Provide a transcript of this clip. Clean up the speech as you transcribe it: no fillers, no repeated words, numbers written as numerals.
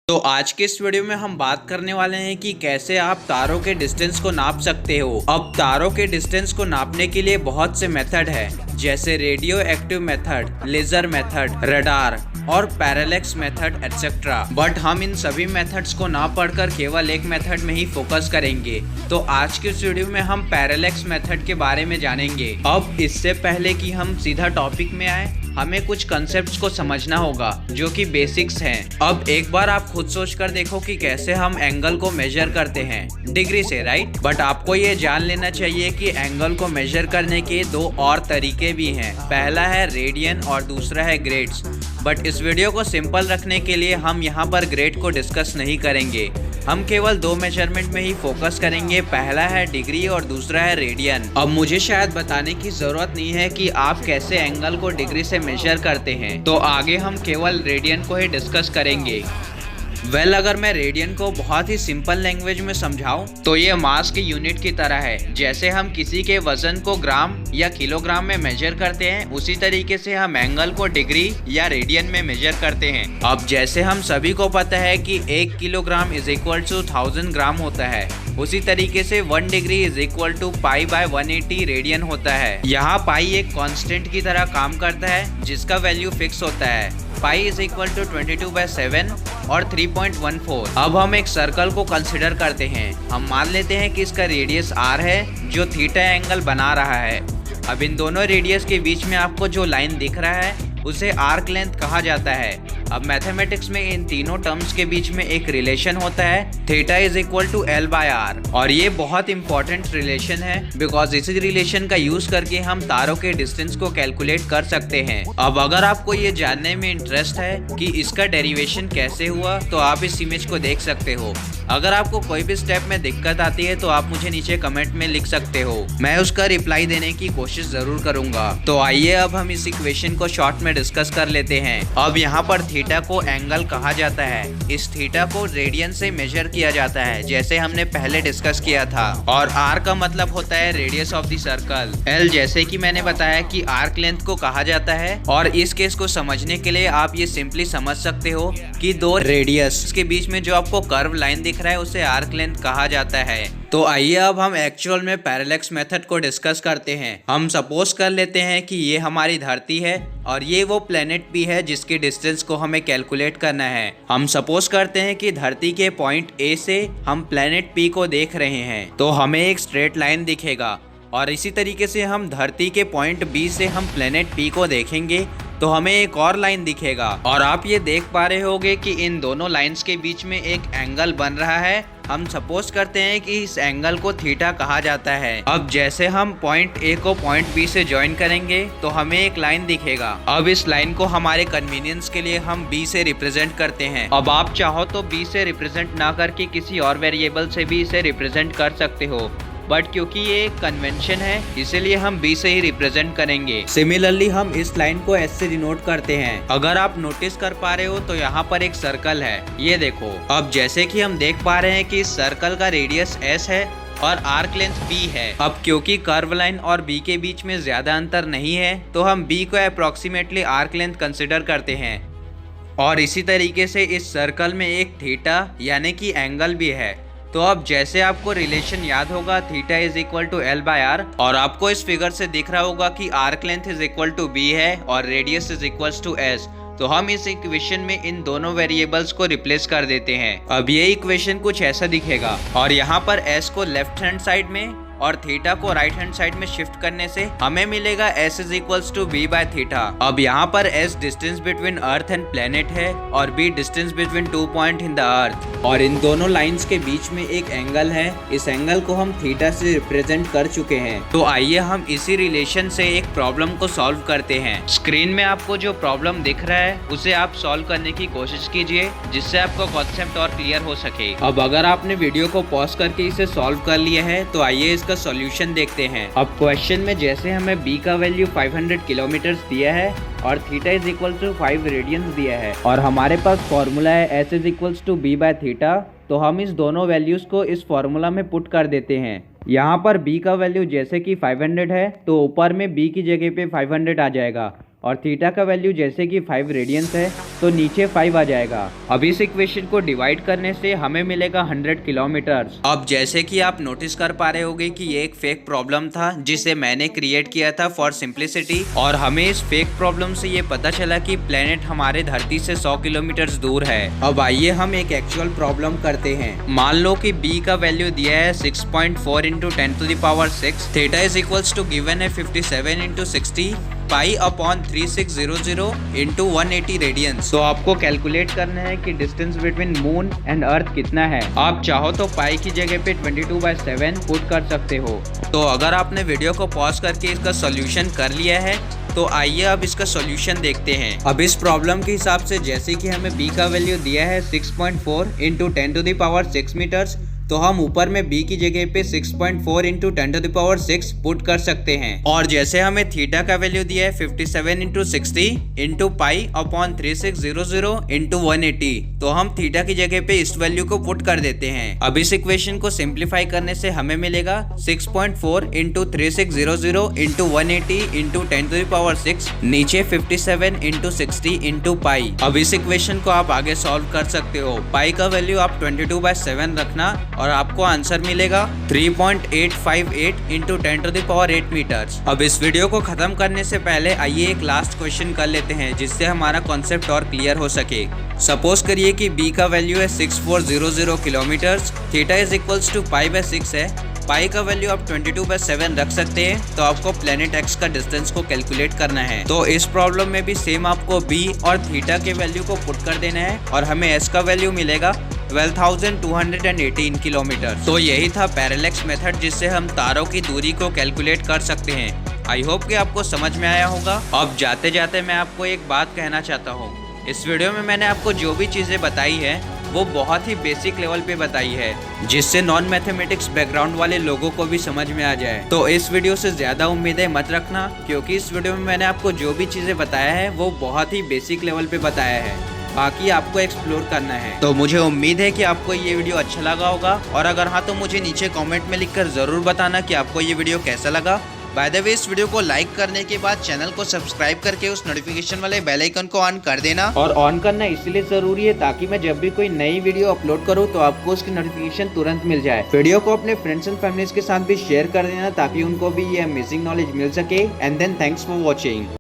तो आज के इस वीडियो में हम बात करने वाले हैं कि कैसे आप तारों के डिस्टेंस को नाप सकते हो। अब तारों के डिस्टेंस को नापने के लिए बहुत से मेथड है, जैसे radioactive method, laser method, radar और पैरेलैक्स मेथड एटसेट्रा। बट हम इन सभी मेथड्स को ना पढ़कर केवल एक मेथड में ही फोकस करेंगे। तो आज के इस वीडियो में हम पैरेलैक्स मेथड के बारे में जानेंगे। अब इससे पहले कि हम सीधा टॉपिक में आए, हमें कुछ कंसेप्ट्स को समझना होगा जो कि बेसिक्स हैं। अब एक बार आप खुद सोच कर देखो कि कैसे हम एंगल को मेजर करते हैं, डिग्री से, राइट। बट आपको ये जान लेना चाहिए कि एंगल को मेजर करने के दो और तरीके भी हैं। पहला है रेडियन और दूसरा है ग्रेड्स। बट इस वीडियो को सिंपल रखने के लिए हम यहाँ पर ग्रेड को डिस्कस नहीं करेंगे। हम केवल दो मेजरमेंट में ही फोकस करेंगे। पहला है डिग्री और दूसरा है रेडियन। अब मुझे शायद बताने की जरूरत नहीं है कि आप कैसे एंगल को डिग्री से मेजर करते हैं, तो आगे हम केवल रेडियन को ही डिस्कस करेंगे। अगर मैं रेडियन को बहुत ही सिंपल लैंग्वेज में समझाऊं तो ये मास की यूनिट की तरह है। जैसे हम किसी के वजन को ग्राम या किलोग्राम में मेजर करते हैं, उसी तरीके से हम एंगल को डिग्री या रेडियन में मेजर करते हैं। अब जैसे हम सभी को पता है कि 1 kilogram is equal to 1000 gram होता है, उसी तरीके से 1 degree is equal to pi by 180 radian होता है। यहाँ पाई एक कांस्टेंट की तरह काम करता है जिसका वैल्यू फिक्स होता है। पाई इज इक्वल टू 22/7 और 3.14। अब हम एक सर्कल को कंसिडर करते हैं। हम मान लेते हैं कि इसका रेडियस r है जो थीटा एंगल बना रहा है। अब इन दोनों रेडियस के बीच में आपको जो लाइन दिख रहा है उसे आर्क लेंथ कहा जाता है। अब मैथमेटिक्स में इन तीनों टर्म्स के बीच में एक रिलेशन होता है, theta is equal to L by R। और ये बहुत इंपॉर्टेंट रिलेशन है बिकॉज इसी रिलेशन का यूज करके हम तारों के डिस्टेंस को कैलकुलेट कर सकते हैं। अब अगर आपको ये जानने में इंटरेस्ट है कि इसका डेरिवेशन कैसे हुआ, तो आप इस इमेज को देख सकते हो। अगर आपको कोई भी स्टेप में दिक्कत आती है तो आप मुझे नीचे कमेंट में लिख सकते हो, मैं उसका रिप्लाई देने की कोशिश जरूर करूंगा। तो आइए अब हम इस इक्वेशन को शॉर्ट में डिस्कस कर लेते हैं। अब यहाँ पर थीटा को एंगल कहा जाता है। इस थीटा को रेडियन से मेजर किया जाता है, जैसे हमने पहले डिस्कस किया था। और R का मतलब होता है radius of the circle. L जैसे कि मैंने बताया कि आर्क लेंथ को कहा जाता है। और इस केस को समझने के लिए आप ये सिंपली समझ सकते हो कि दो रेडियस के बीच में जो आपको कर्व लाइन दिख रहा है उसे आर्क लेंथ कहा जाता है। तो आइए अब हम एक्चुअल में पैरेलैक्स मेथड को डिस्कस करते हैं। हम सपोज कर लेते हैं कि ये हमारी धरती है और ये वो प्लेनेट भी है जिसके डिस्टेंस को हमें कैलकुलेट करना है। हम सपोज करते हैं कि धरती के पॉइंट A से हम प्लेनेट P को देख रहे हैं, तो हमें एक स्ट्रेट लाइन दिखेगा। और इसी तरीके से हम धरती के पॉइंट B से हम प्लेनेट P को देखेंगे तो हमें एक और लाइन दिखेगा। और आप ये देख पा रहे होंगे कि इन दोनों लाइंस के बीच में एक एंगल बन रहा है। हम सपोज करते हैं कि इस एंगल को थीटा कहा जाता है। अब जैसे हम पॉइंट A को पॉइंट B से ज्वाइन करेंगे तो हमें एक लाइन दिखेगा। अब इस लाइन को हमारे कन्वीनियंस के लिए हम B से रिप्रेजेंट करते हैं। अब आप चाहो तो B से रिप्रेजेंट ना करके किसी और वेरिएबल से भी इसे रिप्रेजेंट कर सकते हो, बट क्योंकि ये एक कन्वेंशन है इसीलिए हम B से ही रिप्रेजेंट करेंगे। सिमिलरली हम इस लाइन को S से डिनोट करते हैं। अगर आप नोटिस कर पा रहे हो तो यहाँ पर एक सर्कल है, ये देखो। अब जैसे कि हम देख पा रहे हैं कि इस सर्कल का रेडियस S है और आर्क लेंथ B है। अब क्योंकि कर्व लाइन और B के बीच में ज्यादा अंतर नहीं है तो हम B को अप्रोक्सीमेटली आर्क लेंथ कंसिडर करते हैं। और इसी तरीके से इस सर्कल में एक थीटा यानी कि एंगल भी है। तो अब जैसे आपको रिलेशन याद होगा, theta is equal to L by R, और आपको इस फिगर से दिख रहा होगा कि arc length is equal to B है और radius is equal to S। तो हम इस इक्वेशन में इन दोनों वेरिएबल्स को रिप्लेस कर देते हैं। अब ये इक्वेशन कुछ ऐसा दिखेगा और यहाँ पर S को लेफ्ट हैंड साइड में और थीटा को राइट हैंड साइड में शिफ्ट करने से हमें मिलेगा S is equals to B by theta. अब यहाँ पर S distance between earth and planet है और B distance between 2 point in the earth. और इन दोनों लाइंस के बीच में एक एंगल है, इस एंगल को हम थीटा से रिप्रेजेंट कर चुके हैं। तो आइए हम इसी रिलेशन से एक प्रॉब्लम को सॉल्व करते हैं। स्क्रीन में आपको जो प्रॉब्लम दिख रहा है उसे आप सॉल्व करने की कोशिश कीजिए, जिससे आपको कॉन्सेप्ट और क्लियर हो सके। अब अगर आपने वीडियो को पॉज करके इसे सॉल्व कर लिया है तो आइए का सॉल्यूशन देखते हैं। अब क्वेश्चन में जैसे हमें B का वैल्यू 500 किलोमीटर दिया है और theta is equal to 5 radians दिया है और हमारे पास फॉर्मूला है S is equal to B by theta, तो हम इस दोनों वैल्यूज को इस फॉर्मूला में पुट कर देते हैं। यहाँ पर B का वैल्यू जैसे कि 500 है तो ऊपर में B की जगह पे 500 आ जाएगा और थीटा का वैल्यू जैसे कि 5 रेडियंस है तो नीचे 5 आ जाएगा। अब इस इक्वेशन को डिवाइड करने से हमें मिलेगा 100 किलोमीटर। अब जैसे कि आप नोटिस कर पा रहे होंगे कि ये एक फेक प्रॉब्लम था जिसे मैंने क्रिएट किया था फॉर सिंप्लिसिटी, और हमें इस फेक प्रॉब्लम से ये पता चला कि प्लेनेट हमारे धरती से 100 किलोमीटर दूर है। अब आइए हम एक एक्चुअल प्रॉब्लम करते हैं। मान लो कि b का वैल्यू दिया है 6.4 into 10⁶, theta is equals to given है 57 into 60 pi upon 3600 into 180 radians. तो आपको कैलकुलेट करना है कि distance between moon and earth कितना है। आप चाहो तो पाई की जगह पे 22/7 पुट कर सकते हो। तो अगर आपने वीडियो को पॉज करके इसका सॉल्यूशन कर लिया है तो आइए अब इसका सॉल्यूशन देखते हैं। अब इस प्रॉब्लम के हिसाब से जैसे कि हमें b का वैल्यू दिया है 6.4 इंटू 10⁶ मीटर्स, तो हम ऊपर में b की जगह पे 6.4 इंटू 10⁶ पुट कर सकते हैं। और जैसे हमें थीटा का वैल्यू दिया है 57 into 60 into pi upon 3600 into 180, तो हम थीटा की जगह पे इस वैल्यू को पुट कर देते हैं। अब इस इक्वेशन को सिंप्लीफाई करने से हमें मिलेगा 6.4 इंटू 3600 इंटू 180 इंटू 10⁶, नीचे 57 इंटू 60 इंटू पाई। अब इस इक्वेशन को आप आगे सॉल्व कर सकते हो। पाई का वैल्यू आप 22/7 रखना और आपको आंसर मिलेगा 3.858 इंटू 10⁸ मीटर्स। अब इस वीडियो को खत्म करने से पहले आइए एक लास्ट क्वेश्चन कर लेते हैं जिससे हमारा कॉन्सेप्ट और क्लियर हो सके। सपोज करिए कि b का वैल्यू है 6400 kilometre, theta is equals to π/6 है। पाई का वैल्यू आप 22/7 रख सकते हैं। तो आपको प्लेनेट एक्स का डिस्टेंस को कैलकुलेट करना है। तो इस प्रॉब्लम में भी सेम आपको b और थीटा के वैल्यू को पुट कर देना है और हमें s का वैल्यू मिलेगा 12,218 किलोमीटर। तो यही था पैरेलैक्स मेथड जिससे हम तारों की दूरी को कैलकुलेट कर सकते हैं। आई होप कि आपको समझ में आया होगा। अब जाते जाते मैं आपको एक बात कहना चाहता हूँ। इस वीडियो में मैंने आपको जो भी चीज़ें बताई है वो बहुत ही बेसिक लेवल पे बताई है जिससे नॉन मैथमेटिक्स बैकग्राउंड वाले लोगों को भी समझ में आ जाए। तो इस वीडियो से ज़्यादा उम्मीदें मत रखना क्योंकि इस वीडियो में मैंने आपको जो भी चीज़ें बताया है वो बहुत ही बेसिक लेवल पे बताया है, बाकी आपको एक्सप्लोर करना है। तो मुझे उम्मीद है कि आपको ये वीडियो अच्छा लगा होगा, और अगर हाँ तो मुझे नीचे कमेंट में लिखकर ज़रूर बताना कि आपको ये वीडियो कैसा लगा। बाय द वे, इस वीडियो को लाइक करने के बाद चैनल को सब्सक्राइब करके उस नोटिफिकेशन वाले बेल आइकन को ऑन कर देना। और ऑन करना इसलिए जरूरी है ताकि मैं जब भी कोई नई वीडियो अपलोड करूँ तो आपको उसकी नोटिफिकेशन तुरंत मिल जाए। वीडियो को अपने फ्रेंड्स एंड फैमिलीज के साथ भी शेयर कर देना ताकि उनको भी ये अमेजिंग नॉलेज मिल सके। And then thanks for watching.